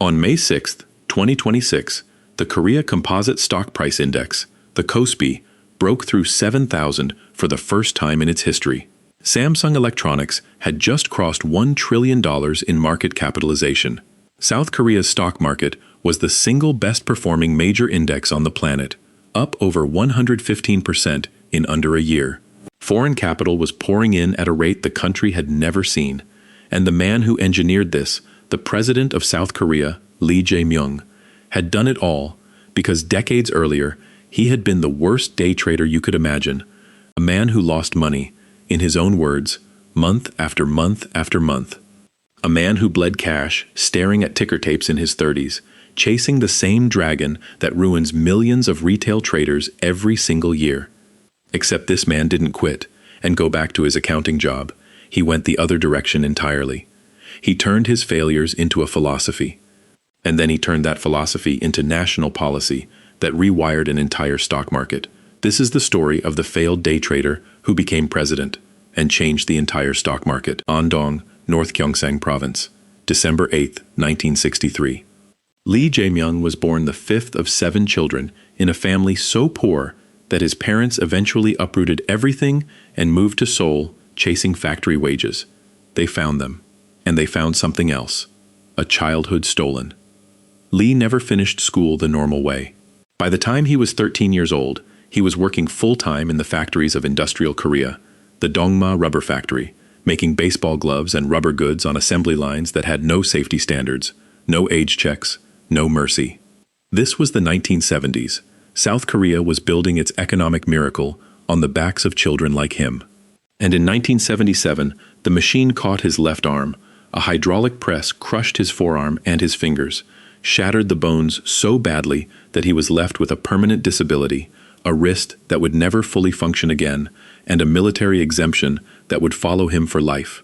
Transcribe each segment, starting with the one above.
On May 6, 2026, the Korea Composite Stock Price Index, the KOSPI, broke through 7,000 for the first time in its history. Samsung Electronics had just crossed $1 trillion in market capitalization. South Korea's stock market was the single best-performing major index on the planet, up over 115% in under a year. Foreign capital was pouring in at a rate the country had never seen, and the man who engineered this, the president of South Korea, Lee Jae-myung, had done it all because decades earlier he had been the worst day trader you could imagine, a man who lost money, in his own words, month after month after month. A man who bled cash, staring at ticker tapes in his 30s, chasing the same dragon that ruins millions of retail traders every single year. Except this man didn't quit and go back to his accounting job. He went the other direction entirely. He turned his failures into a philosophy. And then he turned that philosophy into national policy that rewired an entire stock market. This is the story of the failed day trader who became president and changed the entire stock market. Andong, North Gyeongsang Province, December 8, 1963. Lee Jae-myung was born the fifth of 7 children in a family so poor that his parents eventually uprooted everything and moved to Seoul, chasing factory wages. They found them, and they found something else, a childhood stolen. Lee never finished school the normal way. By the time he was 13 years old, he was working full-time in the factories of industrial Korea, the Dongma rubber factory, making baseball gloves and rubber goods on assembly lines that had no safety standards, no age checks, no mercy. This was the 1970s. South Korea was building its economic miracle on the backs of children like him. And in 1977, the machine caught his left arm. A hydraulic press crushed his forearm and his fingers, shattered the bones so badly that he was left with a permanent disability, a wrist that would never fully function again, and a military exemption that would follow him for life.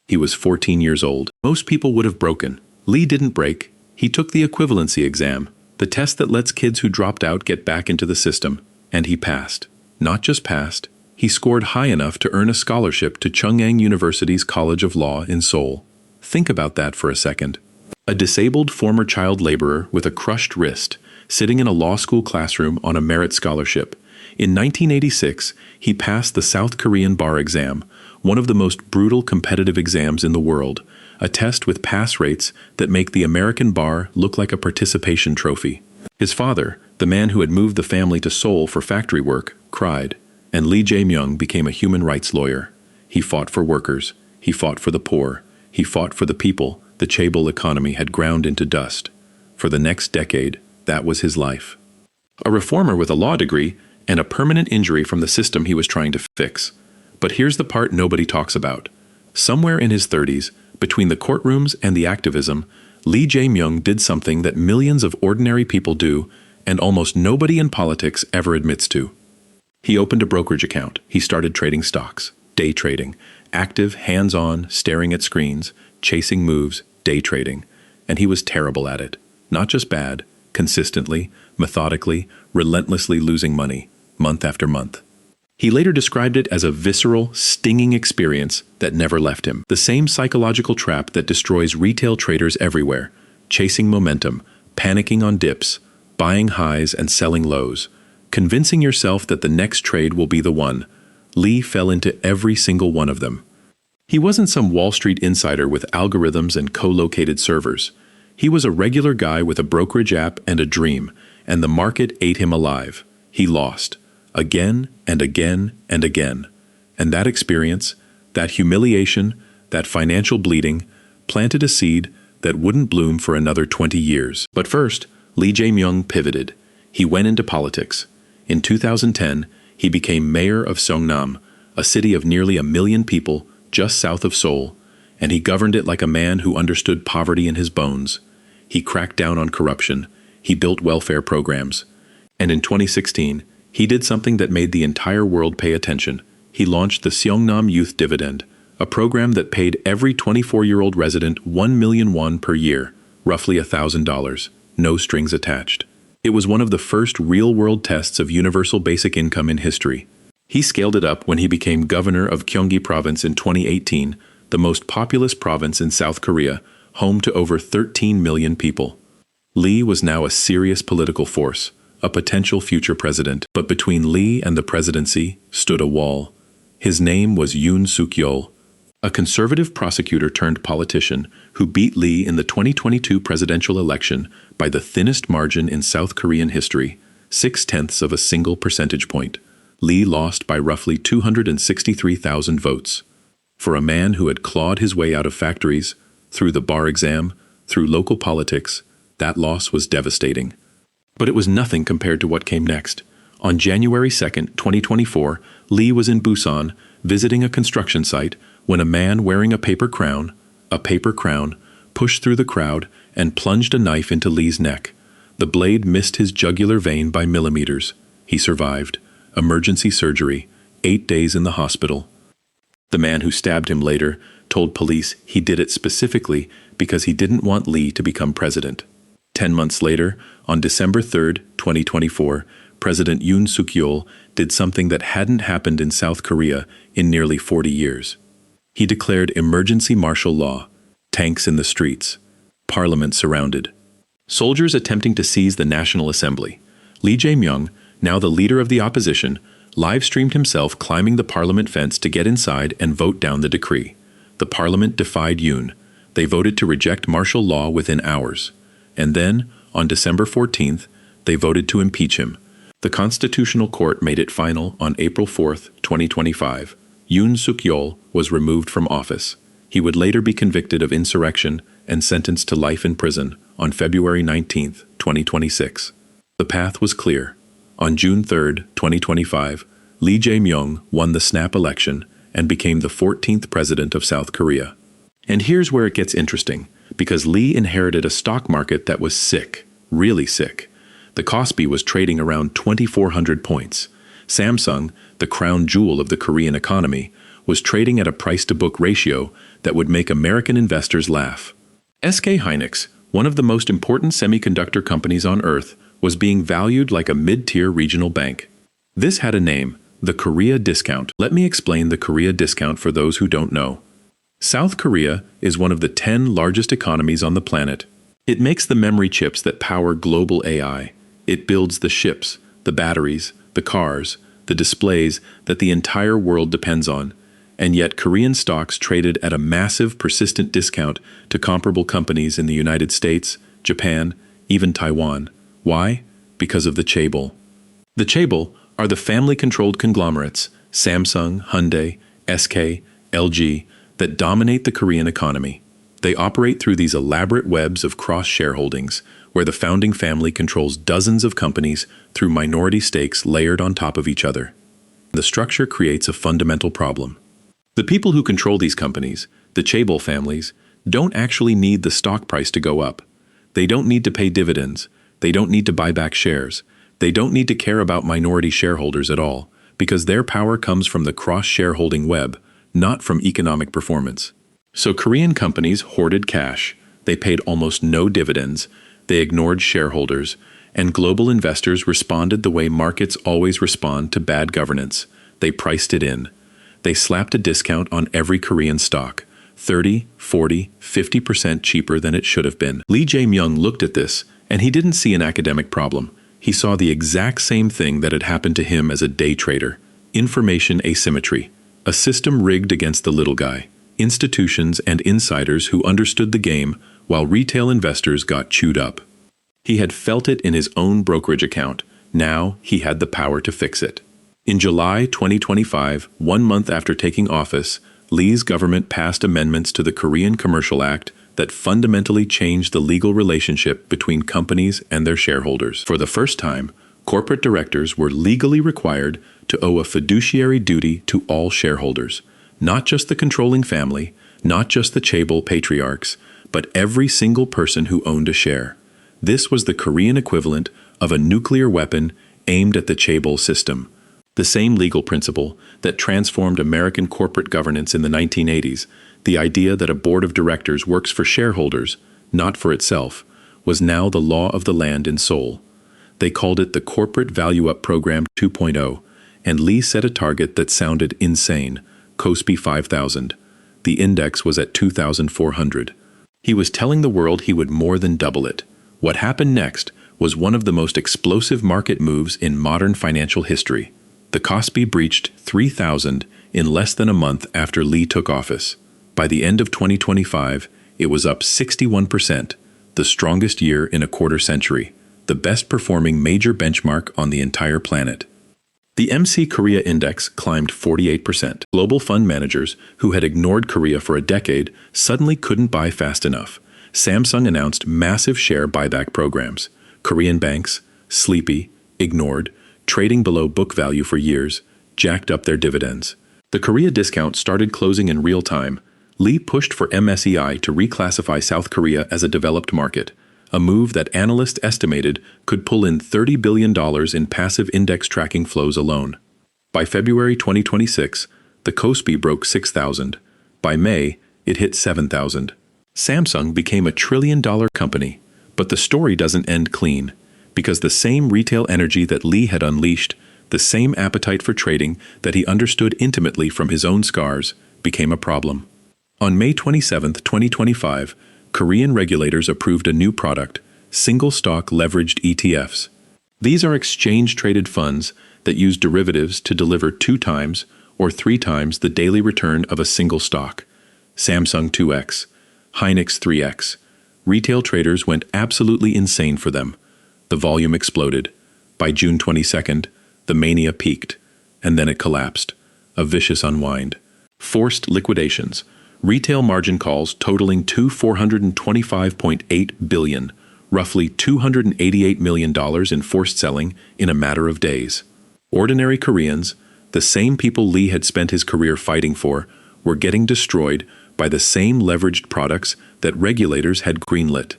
He was 14 years old. Most people would have broken. Lee didn't break. He took the equivalency exam, the test that lets kids who dropped out get back into the system, and he passed. Not just passed, he scored high enough to earn a scholarship to Chungang University's College of Law in Seoul. Think about that for a second. A disabled former child laborer with a crushed wrist, sitting in a law school classroom on a merit scholarship. In 1986, he passed the South Korean bar exam, one of the most brutal competitive exams in the world, a test with pass rates that make the American bar look like a participation trophy. His father, the man who had moved the family to Seoul for factory work, cried, and Lee Jae-myung became a human rights lawyer. He fought for workers. He fought for the poor. He fought for the people the chaebol economy had ground into dust. For the next decade, that was his life. A reformer with a law degree and a permanent injury from the system he was trying to fix. But here's the part nobody talks about. Somewhere in his 30s, between the courtrooms and the activism, Lee Jae-myung did something that millions of ordinary people do and almost nobody in politics ever admits to. He opened a brokerage account. He started trading stocks, day trading, active, hands-on, staring at screens, chasing moves, day trading. And he was terrible at it. Not just bad, consistently, methodically, relentlessly losing money, month after month. He later described it as a visceral, stinging experience that never left him. The same psychological trap that destroys retail traders everywhere, chasing momentum, panicking on dips, buying highs and selling lows, convincing yourself that the next trade will be the one. Lee fell into every single one of them. He wasn't some Wall Street insider with algorithms and co-located servers. He was a regular guy with a brokerage app and a dream, and the market ate him alive. He lost. Again and again and again. And that experience, that humiliation, that financial bleeding, planted a seed that wouldn't bloom for another 20 years. But first, Lee Jae-myung pivoted. He went into politics. In 2010, he became mayor of Seongnam, a city of nearly 1 million people just south of Seoul, and he governed it like a man who understood poverty in his bones. He cracked down on corruption. He built welfare programs. And in 2016, he did something that made the entire world pay attention. He launched the Seongnam Youth Dividend, a program that paid every 24-year-old resident 1 million won per year, roughly $1,000, no strings attached. It was one of the first real-world tests of universal basic income in history. He scaled it up when he became governor of Gyeonggi Province in 2018, the most populous province in South Korea, home to over 13 million people. Lee was now a serious political force, a potential future president. But between Lee and the presidency stood a wall. His name was Yoon Suk-yeol, a conservative prosecutor turned politician who beat Lee in the 2022 presidential election by the thinnest margin in South Korean history, 0.6 of a single percentage point. Lee lost by roughly 263,000 votes. For a man who had clawed his way out of factories, through the bar exam, through local politics, that loss was devastating. But it was nothing compared to what came next. On January 2, 2024, Lee was in Busan, visiting a construction site, when a man wearing a paper crown, pushed through the crowd and plunged a knife into Lee's neck. The blade missed his jugular vein by millimeters. He survived. Emergency surgery, 8 days in the hospital. The man who stabbed him later told police he did it specifically because he didn't want Lee to become president. 10 months later, on December 3, 2024, President Yoon Suk-yeol did something that hadn't happened in South Korea in nearly 40 years. He declared emergency martial law, tanks in the streets, parliament surrounded, soldiers attempting to seize the National Assembly. Lee Jae-myung, now the leader of the opposition, live-streamed himself climbing the parliament fence to get inside and vote down the decree. The parliament defied Yoon. They voted to reject martial law within hours. And then, on December 14th, they voted to impeach him. The Constitutional Court made it final on April 4, 2025. Yoon Suk-yeol was removed from office. He would later be convicted of insurrection and sentenced to life in prison on February 19, 2026. The path was clear. On June 3, 2025, Lee Jae-myung won the snap election and became the 14th president of South Korea. And here's where it gets interesting, because Lee inherited a stock market that was sick, really sick. The KOSPI was trading around 2,400 points. Samsung, the crown jewel of the Korean economy, was trading at a price-to-book ratio that would make American investors laugh. SK Hynix, one of the most important semiconductor companies on Earth, was being valued like a mid-tier regional bank. This had a name, the Korea Discount. Let me explain the Korea Discount for those who don't know. South Korea is one of the 10 largest economies on the planet. It makes the memory chips that power global AI. It builds the ships, the batteries, the cars, the displays that the entire world depends on. And yet Korean stocks traded at a massive, persistent discount to comparable companies in the United States, Japan, even Taiwan. Why? Because of the chaebol. The chaebol are the family-controlled conglomerates, Samsung, Hyundai, SK, LG, that dominate the Korean economy. They operate through these elaborate webs of cross-shareholdings, where the founding family controls dozens of companies through minority stakes layered on top of each other. The structure creates a fundamental problem. The people who control these companies, the chaebol families, don't actually need the stock price to go up. They don't need to pay dividends. They don't need to buy back shares. They don't need to care about minority shareholders at all, because their power comes from the cross-shareholding web, not from economic performance. So Korean companies hoarded cash. They paid almost no dividends. They ignored shareholders. And global investors responded the way markets always respond to bad governance. They priced it in. They slapped a discount on every Korean stock, 30, 40, 50% cheaper than it should have been. Lee Jae-myung looked at this, and he didn't see an academic problem. He saw the exact same thing that had happened to him as a day trader: information asymmetry, a system rigged against the little guy, institutions and insiders who understood the game while retail investors got chewed up. He had felt it in his own brokerage account. Now he had the power to fix it. In July 2025, 1 month after taking office, Lee's government passed amendments to the Korean Commercial Act that fundamentally changed the legal relationship between companies and their shareholders. For the first time, corporate directors were legally required to owe a fiduciary duty to all shareholders, not just the controlling family, not just the chaebol patriarchs, but every single person who owned a share. This was the Korean equivalent of a nuclear weapon aimed at the chaebol system. The same legal principle that transformed American corporate governance in the 1980s, the idea that a board of directors works for shareholders, not for itself, was now the law of the land in Seoul. They called it the Corporate Value-Up Program 2.0, and Lee set a target that sounded insane: KOSPI 5,000. The index was at 2,400. He was telling the world he would more than double it. What happened next was one of the most explosive market moves in modern financial history. The KOSPI breached 3,000 in less than a month after Lee took office. By the end of 2025, it was up 61%, the strongest year in a quarter century, the best-performing major benchmark on the entire planet. The MC Korea Index climbed 48%. Global fund managers, who had ignored Korea for a decade, suddenly couldn't buy fast enough. Samsung announced massive share buyback programs. Korean banks, sleepy, ignored, trading below book value for years, jacked up their dividends. The Korea discount started closing in real time. Lee pushed for MSCI to reclassify South Korea as a developed market, a move that analysts estimated could pull in $30 billion in passive index tracking flows alone. By February 2026, the KOSPI broke 6,000. By May, it hit 7,000. Samsung became a trillion-dollar company, but the story doesn't end clean, because the same retail energy that Lee had unleashed, the same appetite for trading that he understood intimately from his own scars, became a problem. On May 27, 2025, Korean regulators approved a new product, single-stock leveraged ETFs. These are exchange-traded funds that use derivatives to deliver 2 times or 3 times the daily return of a single stock. Samsung 2x, Hynix 3x. Retail traders went absolutely insane for them. The volume exploded. By June 22nd, the mania peaked, and then it collapsed. A vicious unwind. Forced liquidations. Retail margin calls totaling $425.8 billion, roughly $288 million in forced selling in a matter of days. Ordinary Koreans, the same people Lee had spent his career fighting for, were getting destroyed by the same leveraged products that regulators had greenlit.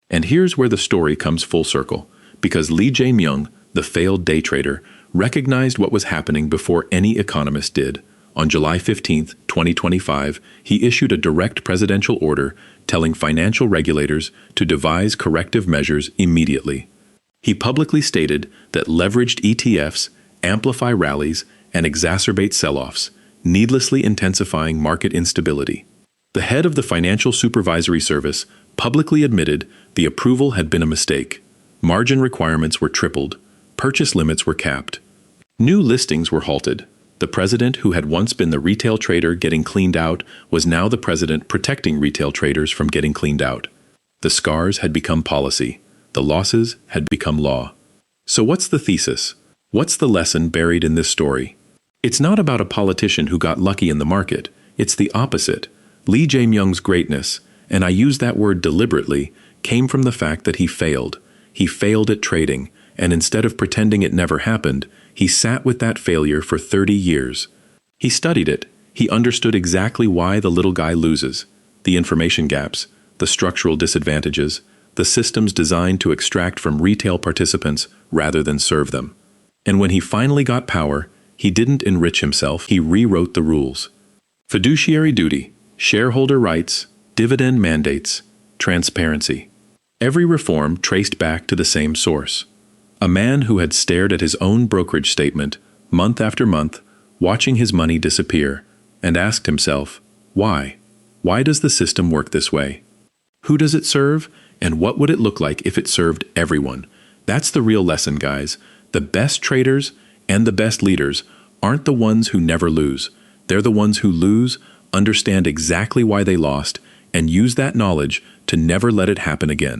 And here's where the story comes full circle, because Lee Jae-myung, the failed day trader, recognized what was happening before any economist did. On July 15, 2025, he issued a direct presidential order telling financial regulators to devise corrective measures immediately. He publicly stated that leveraged ETFs amplify rallies and exacerbate sell-offs, needlessly intensifying market instability. The head of the Financial Supervisory Service publicly admitted the approval had been a mistake. Margin requirements were tripled. Purchase limits were capped. New listings were halted. The president, who had once been the retail trader getting cleaned out, was now the president protecting retail traders from getting cleaned out. The scars had become policy. The losses had become law. So what's the thesis? What's the lesson buried in this story? It's not about a politician who got lucky in the market. It's the opposite. Lee Jae-myung's greatness, and I use that word deliberately, came from the fact that he failed. He failed at trading, and instead of pretending it never happened, he sat with that failure for 30 years. He studied it. He understood exactly why the little guy loses. The information gaps, the structural disadvantages, the systems designed to extract from retail participants rather than serve them. And when he finally got power, he didn't enrich himself, he rewrote the rules. Fiduciary duty, shareholder rights, dividend mandates, transparency. Every reform traced back to the same source. A man who had stared at his own brokerage statement, month after month, watching his money disappear, and asked himself, why? Why does the system work this way? Who does it serve, and what would it look like if it served everyone? That's the real lesson, guys. The best traders and the best leaders aren't the ones who never lose. They're the ones who lose, understand exactly why they lost, and use that knowledge to never let it happen again.